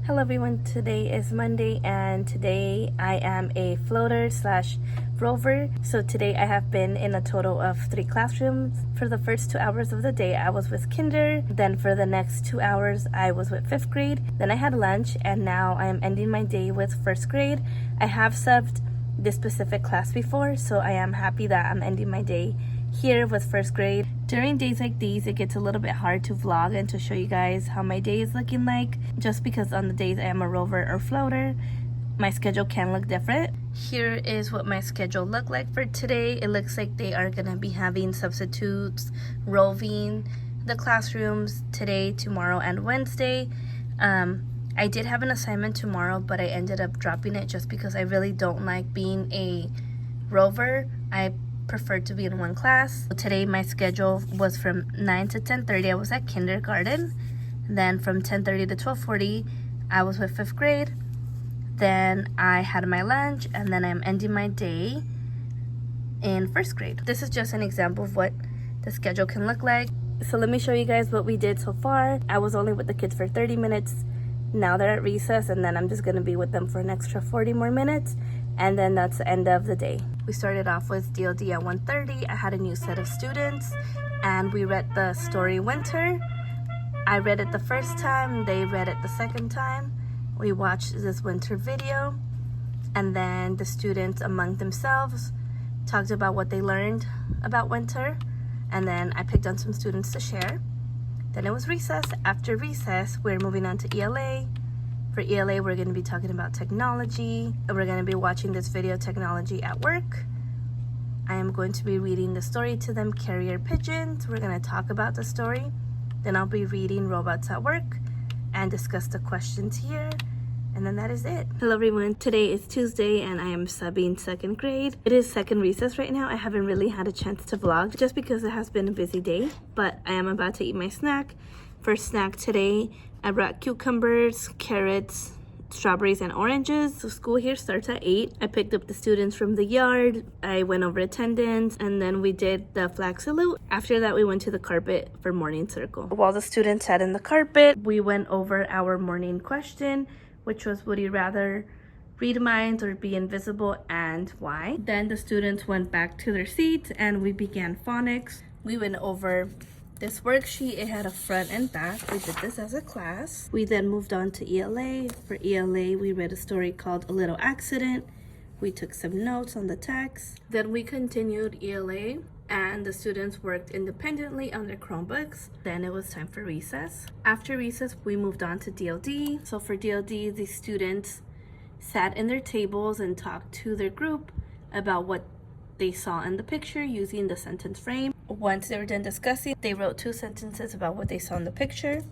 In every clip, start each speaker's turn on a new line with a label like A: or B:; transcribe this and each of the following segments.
A: Hello everyone, today is Monday and today I am a floater slash rover. So today I have been in a total of 3 classrooms. For the first 2 hours of the day I was with kinder, then for the next 2 hours I was with 5th grade, then I had lunch, and now I am ending my day with 1st grade. I have subbed this specific class before, so I am happy that I'm ending my day here with 1st grade. During days like these, it gets a little bit hard to vlog and to show you guys how my day is looking like, just because on the days I am a rover or floater, my schedule can look different. Here is what my schedule looked like for today. It looks like they are gonna be having substitutes, roving the classrooms today, tomorrow, and Wednesday. I did have an assignment tomorrow, but I ended up dropping it just because I really don't like being a rover. I prefer to be in one class. Today my schedule was from 9 to 10:30. I was at kindergarten. Then from 10:30 to 12:40 I was with 5th grade. Then I had my lunch, and then I'm ending my day in 1st grade. This is just an example of what the schedule can look like. So let me show you guys what we did so far. I was only with the kids for 30 minutes. Now they're at recess, and then I'm just gonna be with them for an extra 40 more minutes, and then that's the end of the day. We started off with DLD at 1:30. I had a new set of students and we read the story Winter. I read it the first time, they read it the second time. We watched this winter video, and then the students among themselves talked about what they learned about winter, and then I picked on some students to share. Then it was recess. After recess, we're moving on to ELA. For ELA, we're going to be talking about technology. We're going to be watching this video, Technology at Work. I am going to be reading the story to them, Carrier Pigeons. We're going to talk about the story. Then I'll be reading Robots at Work and discuss the questions here. And then that is it. Hello everyone, today is Tuesday and I am subbing 2nd grade. It is second recess right now. I haven't really had a chance to vlog just because it has been a busy day, but I am about to eat my snack. First snack today, I brought cucumbers, carrots, strawberries, and oranges. So school here starts at 8. I picked up the students from the yard. I went over attendance, and then we did the flag salute. After that, we went to the carpet for morning circle. While the students sat in the carpet, we went over our morning question, which was, would you rather read minds or be invisible, and why? Then the students went back to their seats and we began phonics. We went over this worksheet. It had a front and back. We did this as a class. We then moved on to ELA. For ELA, we read a story called A Little Accident. We took some notes on the text. Then we continued ELA, and the students worked independently on their Chromebooks. Then it was time for recess. After recess, we moved on to DLD. So for DLD, the students sat in their tables and talked to their group about what they saw in the picture using the sentence frame. Once they were done discussing, they wrote 2 sentences about what they saw in the picture.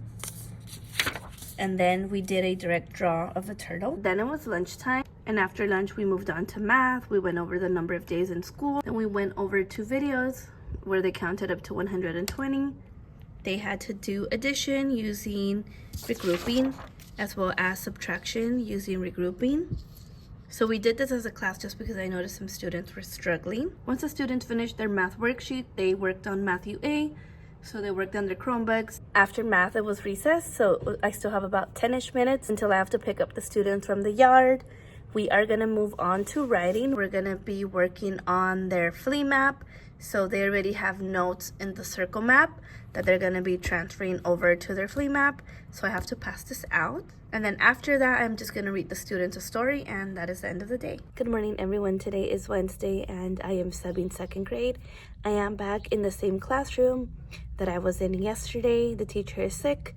A: And then we did a direct draw of a turtle. Then it was lunchtime, and after lunch we moved on to math. We went over the number of days in school, and we went over 2 videos where they counted up to 120. They had to do addition using regrouping, as well as subtraction using regrouping. So we did this as a class just because I noticed some students were struggling. Once the students finished their math worksheet, they worked on Matthew A. So they worked on their Chromebooks. After math, it was recess, so I still have about 10-ish minutes until I have to pick up the students from the yard. We are gonna move on to writing. We're gonna be working on their flea map. So they already have notes in the circle map that they're gonna be transferring over to their flea map. So I have to pass this out. And then after that, I'm just gonna read the students a story, and that is the end of the day. Good morning, everyone. Today is Wednesday, and I am subbing 2nd grade. I am back in the same classroom that I was in yesterday. The teacher is sick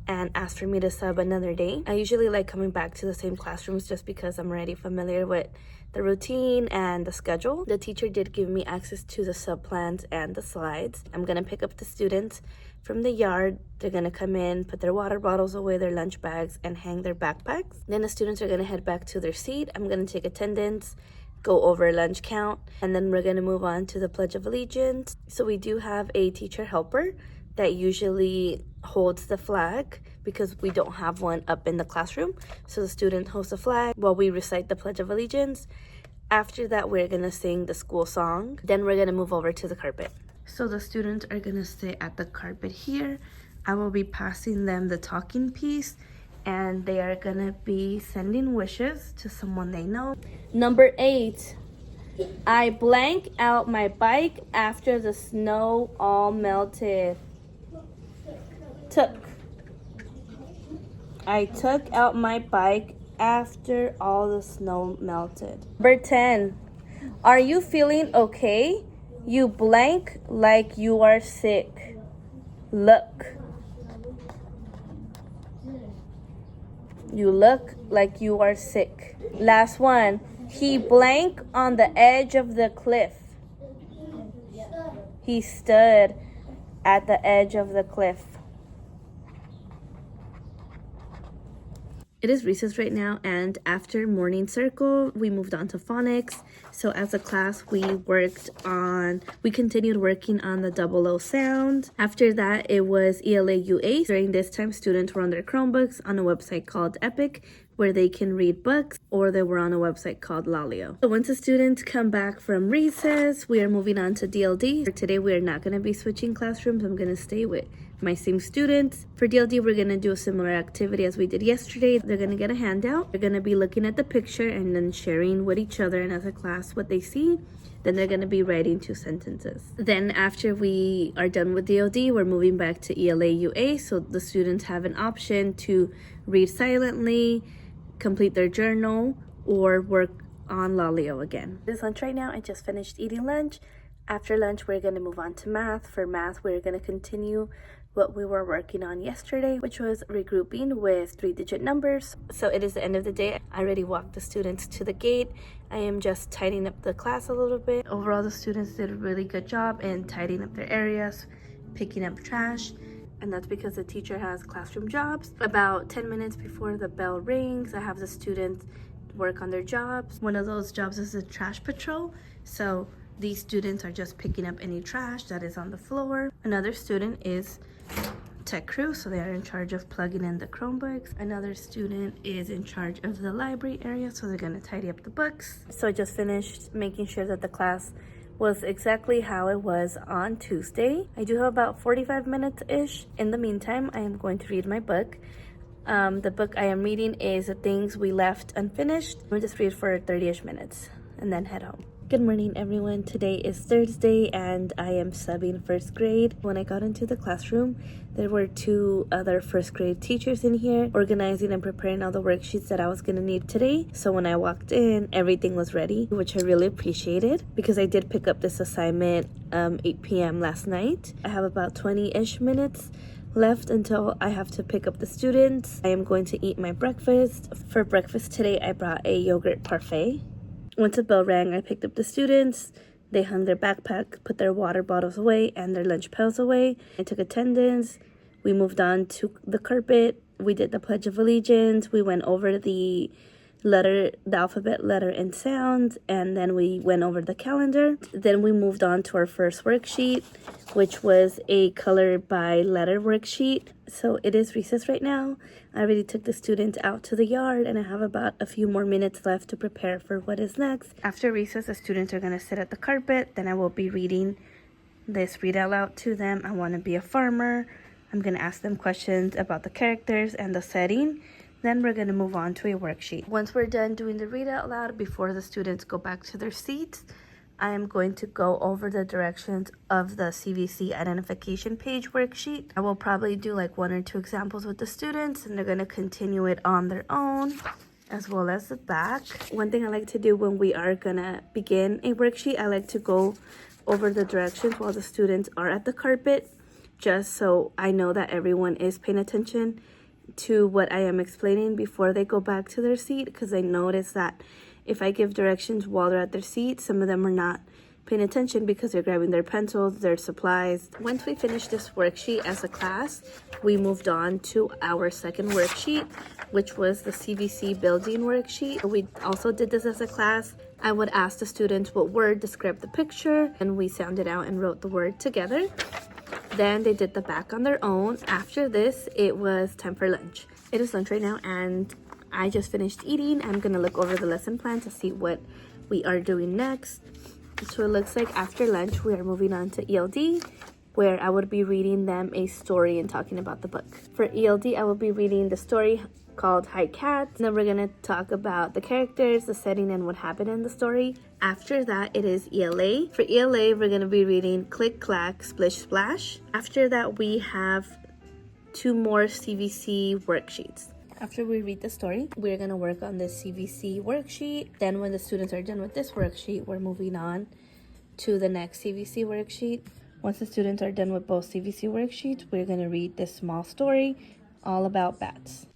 A: and asked for me to sub another day. I usually like coming back to the same classrooms just because I'm already familiar with the routine and the schedule. The teacher did give me access to the sub plans and the slides. I'm gonna pick up the students from the yard. They're gonna come in, put their water bottles away, their lunch bags, and hang their backpacks. Then the students are gonna head back to their seat. I'm gonna take attendance, go over lunch count, and then we're gonna move on to the Pledge of Allegiance. So we do have a teacher helper that usually holds the flag because we don't have one up in the classroom. So the student holds the flag while we recite the Pledge of Allegiance. After that, we're gonna sing the school song. Then we're gonna move over to the carpet. So the students are gonna sit at the carpet here. I will be passing them the talking piece and they are gonna be sending wishes to someone they know. Number 8, I blank out my bike after the snow all melted. I took out my bike after all the snow melted. Number 10, are you feeling okay? You blank like you are sick. Look. You look like you are sick. Last one. He blank on the edge of the cliff. He stood at the edge of the cliff. It is recess right now, and after morning circle, we moved on to phonics. So as a class, we continued working on the double O sound. After that, it was ELA UA. During this time, students were on their Chromebooks on a website called Epic, where they can read books, or they were on a website called Lalio. So once the students come back from recess, we are moving on to DLD. For today, we are not going to be switching classrooms. I'm going to stay with my same students. For DLD, we're going to do a similar activity as we did yesterday. They're going to get a handout. They're going to be looking at the picture and then sharing with each other and as a class what they see. Then they're going to be writing 2 sentences. Then after we are done with DLD, we're moving back to ELA UA. So the students have an option to read silently, complete their journal, or work on Lalio again. It's lunch right now. I just finished eating lunch. After lunch, we're going to move on to math. For math, we're going to continue what we were working on yesterday, which was regrouping with 3-digit numbers. So it is the end of the day. I already walked the students to the gate. I am just tidying up the class a little bit. Overall, the students did a really good job in tidying up their areas, picking up trash, and that's because the teacher has classroom jobs. About 10 minutes before the bell rings, I have the students work on their jobs. One of those jobs is the trash patrol. So these students are just picking up any trash that is on the floor. Another student is tech crew, so they are in charge of plugging in the Chromebooks. Another student is in charge of the library area, so they're going to tidy up the books. So I just finished making sure that the class was exactly how it was on Tuesday. I do have about 45 minutes-ish. In the meantime, I am going to read my book. The book I am reading is The Things We Left Unfinished. I'll just read for 30-ish minutes and then head home. Good morning, everyone. Today is Thursday and I am subbing first grade. When I got into the classroom, there were 2 other first grade teachers in here organizing and preparing all the worksheets that I was going to need today. So when I walked in, everything was ready, which I really appreciated because I did pick up this assignment 8 p.m. last night. I have about 20-ish minutes left until I have to pick up the students. I am going to eat my breakfast. For breakfast today, I brought a yogurt parfait. Once the bell rang, I picked up the students. They hung their backpack, put their water bottles away and their lunch pails away. I took attendance. We moved on to the carpet. We did the Pledge of Allegiance. We went over the alphabet, letter, and sound, and then we went over the calendar. Then we moved on to our first worksheet, which was a color by letter worksheet. So it is recess right now. I already took the students out to the yard, and I have about a few more minutes left to prepare for what is next. After recess, the students are going to sit at the carpet. Then I will be reading this read out loud to them. I want to be a farmer. I'm going to ask them questions about the characters and the setting. Then we're going to move on to a worksheet. Once we're done doing the read out loud, before the students go back to their seats, I am going to go over the directions of the CVC identification page worksheet. I will probably do like 1 or 2 examples with the students, and they're going to continue it on their own, as well as the back. One thing I like to do when we are going to begin a worksheet, I like to go over the directions while the students are at the carpet, just so I know that everyone is paying attention to what I am explaining before they go back to their seat, because I notice that if I give directions while they're at their seat, some of them are not paying attention because they're grabbing their pencils, their supplies. Once we finished this worksheet as a class, we moved on to our second worksheet, which was the CVC building worksheet. We also did this as a class. I would ask the students what word described the picture, and we sounded out and wrote the word together. Then they did the back on their own. After this, it was time for lunch. It is lunch right now, and I just finished eating. I'm gonna look over the lesson plan to see what we are doing next. So it looks like after lunch, we are moving on to ELD. where I would be reading them a story and talking about the book. For ELD, I will be reading the story called Hi Cat. Then we're gonna talk about the characters, the setting, and what happened in the story. After that, it is ELA. For ELA, we're gonna be reading Click Clack Splish Splash. After that, we have 2 more CVC worksheets. After we read the story, we're gonna work on this CVC worksheet. Then when the students are done with this worksheet, we're moving on to the next CVC worksheet. Once the students are done with both CVC worksheets, we're gonna read this small story all about bats.